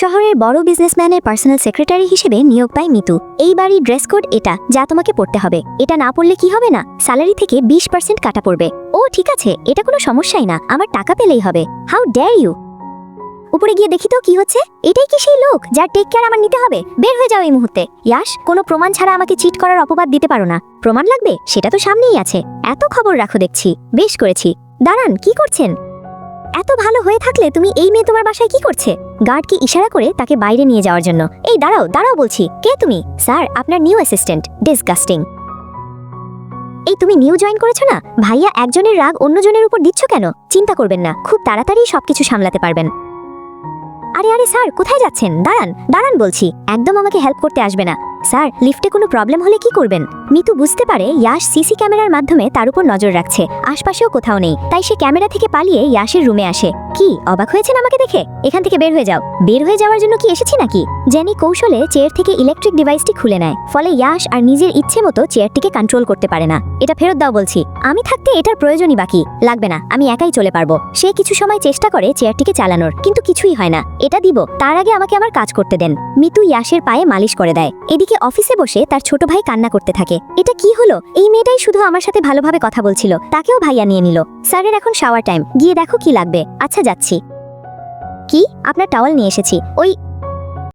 শহরের বড় বিজনেসম্যানের personal secretary হিসেবে নিয়োগ পায় মিতু। এই বাড়ির ড্রেস কোড এটা, যা তোমাকে পড়তে হবে। এটা না পড়লে কি হবে না, স্যালারি থেকে 20% কাটা পড়বে। ও ঠিক আছে, এটা কোনো সমস্যাই না, আমার টাকা পেলেই হবে। How dare you! উপরে গিয়ে দেখি তো কি হচ্ছে। এটাই কি সেই লোক যার টেক কেয়ার আমার নিতে হবে? বের হয়ে যাও এই মুহূর্তে। ইয়াশ, কোনো প্রমাণ ছাড়া আমাকে চিট করার অপবাদ দিতে পারো না। প্রমাণ লাগবে? সেটা তো সামনেই আছে। এত খবর রাখো দেখছি। বেশ করেছি। দাঁড়ান, কি করছেন? এত ভালো হয়ে থাকলে তুমি এই মেয়ে তোমার বাসায় কি করছে? গার্ডকে ইশারা করে তাকে বাইরে নিয়ে যাওয়ার জন্য। এই দাঁড়াও দাঁড়াও বলছি, কে তুমি? স্যার, আপনার নিউ অ্যাসিস্ট্যান্ট। ডিসগাস্টিং। এই তুমি নিউ জয়েন করেছো না? ভাইয়া একজনের রাগ অন্যজনের উপর দিচ্ছ কেন? চিন্তা করবেন না, খুব তাড়াতাড়ি সবকিছু সামলাতে পারবেন। আরে আরে স্যার, কোথায় যাচ্ছেন? দাঁড়ান দাঁড়ান বলছি, একদম আমাকে হেল্প করতে আসবে না। স্যার, লিফটে কোনো প্রবলেম হলে কি করবেন? মিতু বুঝতে পারে ইয়াশ সিসি ক্যামেরার মাধ্যমে তার উপর নজর রাখছে। আশপাশেও কোথাও নেই, তাই সে ক্যামেরা থেকে পালিয়ে ইয়াশের রুমে আসে। কি অবাক হয়েছেন আমাকে দেখে? এখান থেকে বের হয়ে যাও। বের হয়ে যাওয়ার জন্য কি এসেছি নাকি? জেনি কৌশলে চেয়ার থেকে ইলেকট্রিক ডিভাইসটি খুলে নেয়, ফলে ইয়াশ আর নিজের ইচ্ছে মতো চেয়ারটিকে কন্ট্রোল করতে পারে না। এটা ফেরত দাও বলছি। আমি থাকতে এটার প্রয়োজনই বাকি লাগবে না, আমি একাই চলে পারবো। সে কিছু সময় চেষ্টা করে চেয়ারটিকে চালানোর, কিন্তু কিছুই হয় না। এটা দিব, তার আগে আমাকে আমার কাজ করতে দেন। মিতু ইয়াশের পায়ে মালিশ করে দেয়। এদিকে অফিসে বসে তার ছোট ভাই কান্না করতে থাকে। এটা কি হলো? এই মেয়েটাই শুধু আমার সাথে ভালোভাবে কথা বলছিল, তাকেও ভাইয়া নিয়ে নিল। স্যারের এখন শাওয়ার টাইম, গিয়ে দেখো কি লাগবে। আচ্ছা যাচ্ছি। কি? আপনার টাওয়াল নিয়ে এসেছি। ওই